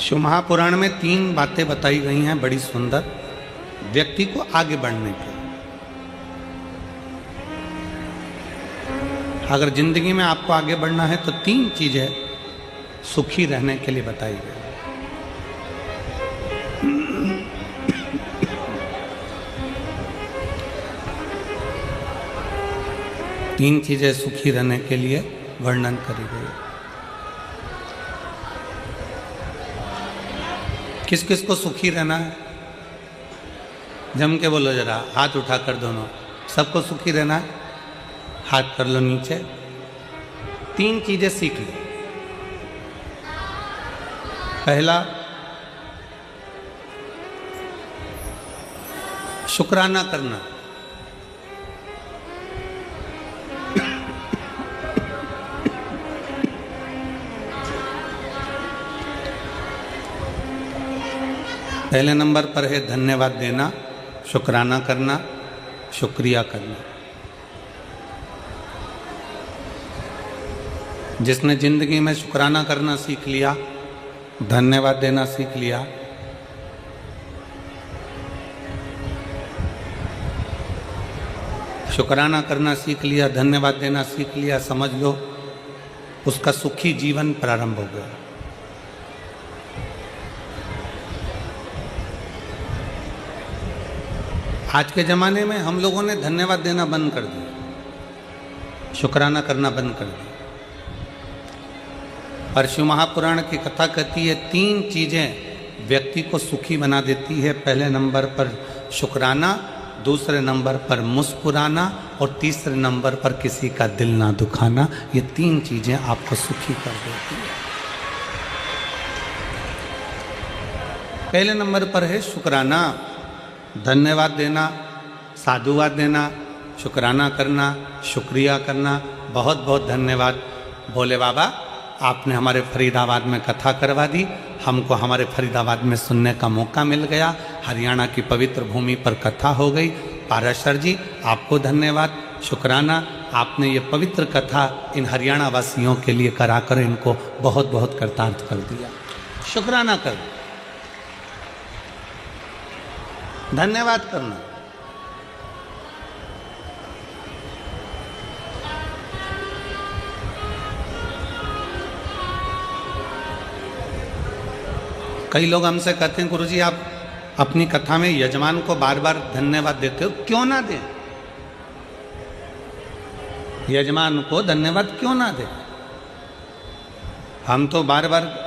शिव महापुराण में 3 बातें बताई गई हैं बड़ी सुंदर व्यक्ति को आगे बढ़ने के। अगर जिंदगी में आपको आगे बढ़ना है तो 3 चीजें सुखी रहने के लिए बताई गई। तीन चीजें सुखी रहने के लिए वर्णन करी गई। किस किस को सुखी रहना है? जम के बोलो जरा, हाथ उठाकर दोनों। सबको सुखी रहना है? हाथ कर लो नीचे। 3 चीजें सीख लो। पहला, शुक्राना करना। पहले नंबर पर है धन्यवाद देना, शुक्राना करना, शुक्रिया करना। जिसने जिंदगी में शुक्राना करना सीख लिया, धन्यवाद देना सीख लिया, शुक्राना करना सीख लिया, धन्यवाद देना सीख लिया, समझ लो उसका सुखी जीवन प्रारंभ हो गया। आज के ज़माने में हम लोगों ने धन्यवाद देना बंद कर दिया, शुक्राना करना बंद कर दिया। पर शिव महापुराण की कथा कहती है 3 चीज़ें व्यक्ति को सुखी बना देती है। पहले नंबर पर शुक्राना, दूसरे नंबर पर मुस्कुराना और तीसरे नंबर पर किसी का दिल ना दुखाना। ये 3 चीज़ें आपको सुखी कर देती है। पहले नंबर पर है शुक्राना, धन्यवाद देना, साधुवाद देना, शुक्राना करना, शुक्रिया करना। बहुत बहुत धन्यवाद भोले बाबा, आपने हमारे फरीदाबाद में कथा करवा दी, हमको हमारे फरीदाबाद में सुनने का मौका मिल गया। हरियाणा की पवित्र भूमि पर कथा हो गई। पाराशर जी आपको धन्यवाद, शुक्राना, आपने ये पवित्र कथा इन हरियाणा वासियों के लिए कराकर इनको बहुत बहुत कृतार्थ कर दिया। शुक्राना कर, धन्यवाद करना। कई लोग हमसे कहते हैं गुरुजी आप अपनी कथा में यजमान को बार बार धन्यवाद देते हो, क्यों ना दें? यजमान को धन्यवाद क्यों ना दें? हम तो बार बार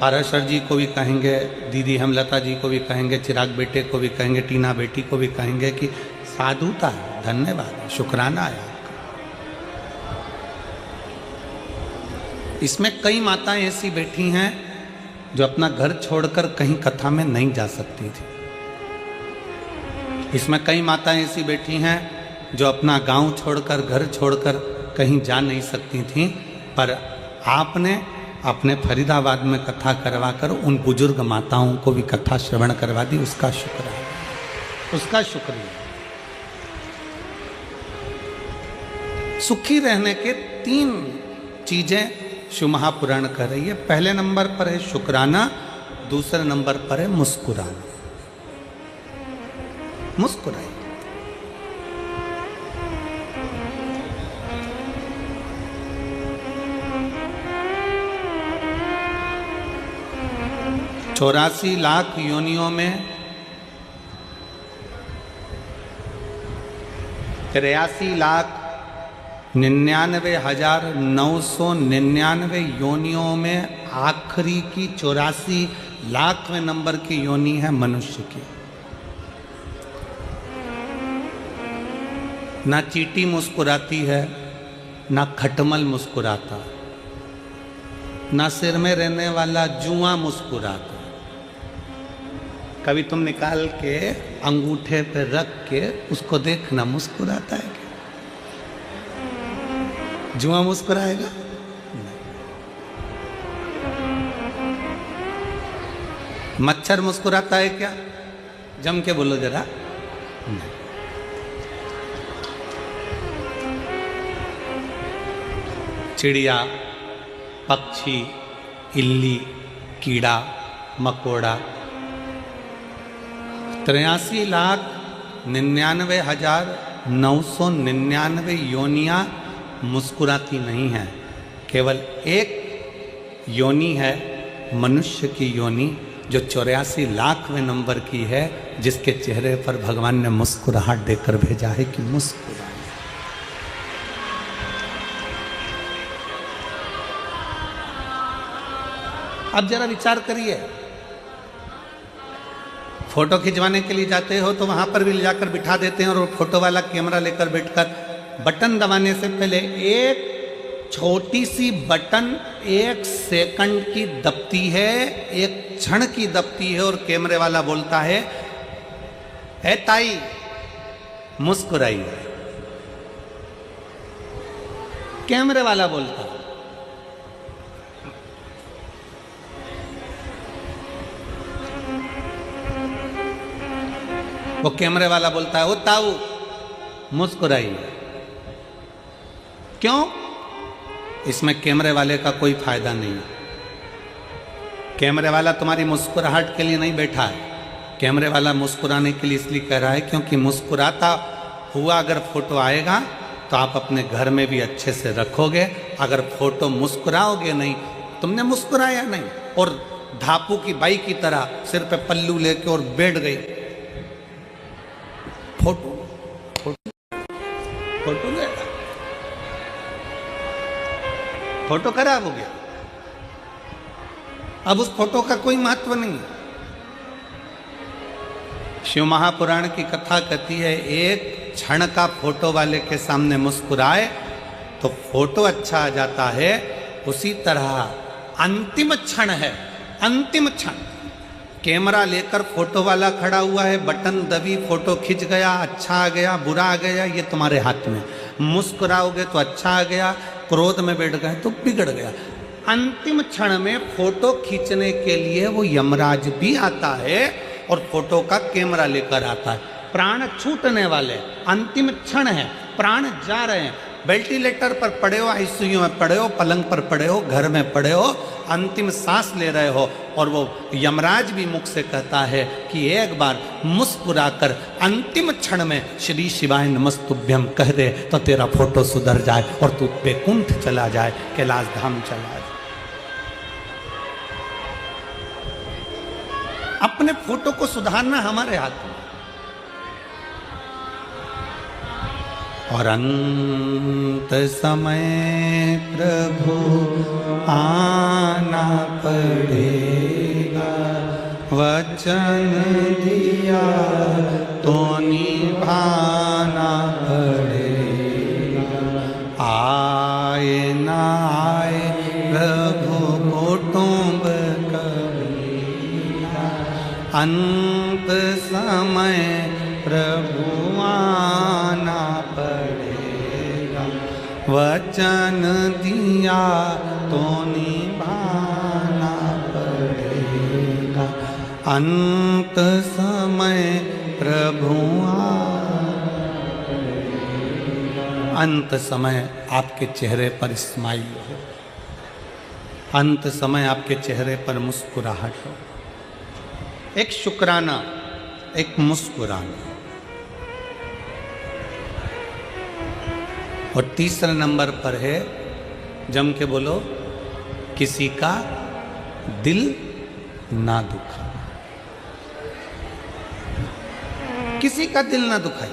पाराशर जी को भी कहेंगे, दीदी हेमलता जी को भी कहेंगे, चिराग बेटे को भी कहेंगे, टीना बेटी को भी कहेंगे कि साधुता है, धन्यवाद है, शुक्राना है आपका। इसमें कई माताएं ऐसी बैठी हैं जो अपना घर छोड़कर कहीं कथा में नहीं जा सकती थी। इसमें कई माताएं ऐसी बैठी हैं जो अपना गांव छोड़कर, घर छोड़कर कहीं जा नहीं सकती थी, पर आपने अपने फरीदाबाद में कथा करवाकर उन बुजुर्ग माताओं को भी कथा श्रवण करवा दी। उसका शुक्र है, उसका शुक्रिया। सुखी रहने के 3 चीजें शिव महापुराण कह रही है। पहले नंबर पर है शुक्राना, दूसरे नंबर पर है मुस्कुराना। मुस्कुराइए। चौरासी लाख योनियों में 83,99,999 योनियों में आखिरी की 84 लाखवें नंबर की योनि है मनुष्य की। ना चींटी मुस्कुराती है, ना खटमल मुस्कुराता, ना सिर में रहने वाला जुआ मुस्कुराता। कभी तुम निकाल के अंगूठे पे रख के उसको देखना, मुस्कुराता है क्या? जुआ मुस्कुराएगा? मच्छर मुस्कुराता है क्या? जम के बोलो जरा। नहीं। चिड़िया, पक्षी, इल्ली, कीड़ा, मकोड़ा। 83,99,999 योनियां मुस्कुराती नहीं हैं। केवल एक योनि है मनुष्य की योनि, जो 84,00,000वें नंबर की है, जिसके चेहरे पर भगवान ने मुस्कुराहट देकर भेजा है कि मुस्कुराए। अब जरा विचार करिए, फोटो खिंचवाने के लिए जाते हो तो वहां पर भी ले जाकर बिठा देते हैं और वो फोटो वाला कैमरा लेकर बैठकर बटन दबाने से पहले एक छोटी सी बटन 1 सेकंड की दबती है, 1 क्षण की दबती है, और कैमरे वाला बोलता है, ए ताई मुस्कुराइए। कैमरे वाला बोलता है। वो कैमरे वाला बोलता है, ओ ताऊ मुस्कुराइए। क्यों? इसमें कैमरे वाले का कोई फायदा नहीं है। कैमरे वाला तुम्हारी मुस्कुराहट के लिए नहीं बैठा है। कैमरे वाला मुस्कुराने के लिए इसलिए कह रहा है क्योंकि मुस्कुराता हुआ अगर फोटो आएगा तो आप अपने घर में भी अच्छे से रखोगे। अगर फोटो मुस्कुराओगे नहीं, तुमने मुस्कुराया नहीं और धापू की बाई की तरह सिर पे पल्लू लेके और बैठ गई, फोटो फोटो फोटो गया, फोटो खराब हो गया। अब उस फोटो का कोई महत्व नहीं है। शिव महापुराण की कथा कहती है, एक क्षण का फोटो वाले के सामने मुस्कुराए तो फोटो अच्छा आ जाता है। उसी तरह अंतिम क्षण है, अंतिम क्षण। कैमरा लेकर फोटो वाला खड़ा हुआ है, बटन दबी, फोटो खिंच गया, अच्छा आ गया, बुरा आ गया, ये तुम्हारे हाथ में। मुस्कुराओगे तो अच्छा आ गया, क्रोध में बैठ गए तो बिगड़ गया। अंतिम क्षण में फोटो खींचने के लिए वो यमराज भी आता है और फोटो का कैमरा लेकर आता है। प्राण छूटने वाले, अंतिम क्षण है, प्राण जा रहे हैं। वेंटिलेटर पर पड़े हो, आईसीयू में पड़े हो, पलंग पर पड़े हो, घर में पड़े हो, अंतिम सांस ले रहे हो, और वो यमराज भी मुख से कहता है कि एक बार मुस्कुराकर अंतिम क्षण में श्री शिवाय नमस्तुभ्यम कह दे तो तेरा फोटो सुधर जाए और तू बैकुंठ चला जाए, कैलाश धाम चला जाए। अपने फोटो को सुधारना हमारे हाथ में। और अंत समय प्रभु आना पड़ेगा, वचन दिया तो निभाना पड़ेगा। आए ना आए प्रभु कुटुंब कबीरा, अंत समय प्रभु आना पड़ेगा, वचन दिया तो निभाना पड़ेगा। अंत समय प्रभु अंत समय आपके चेहरे पर स्माइल हो, अंत समय आपके चेहरे पर मुस्कुराहट हो। एक शुक्राना, एक मुस्कुराना। और तीसरे नंबर पर है, जम के बोलो, किसी का दिल ना दुखा, किसी का दिल ना दुखाई।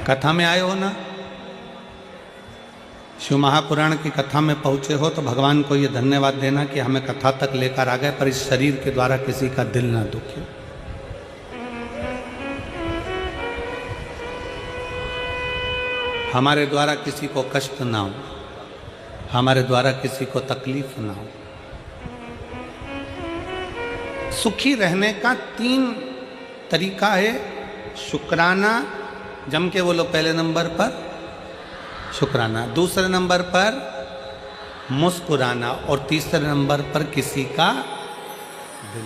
कथा में आए हो ना, शिव महापुराण की कथा में पहुंचे हो तो भगवान को ये धन्यवाद देना कि हमें कथा तक लेकर आ गए, पर इस शरीर के द्वारा किसी का दिल ना दुखे। हमारे द्वारा किसी को कष्ट ना हो, हमारे द्वारा किसी को तकलीफ ना हो। सुखी रहने का 3 तरीका है। शुक्राना, जम के बोलो, पहले नंबर पर शुक्राना, दूसरे नंबर पर मुस्कुराना, और तीसरे नंबर पर किसी का दिल।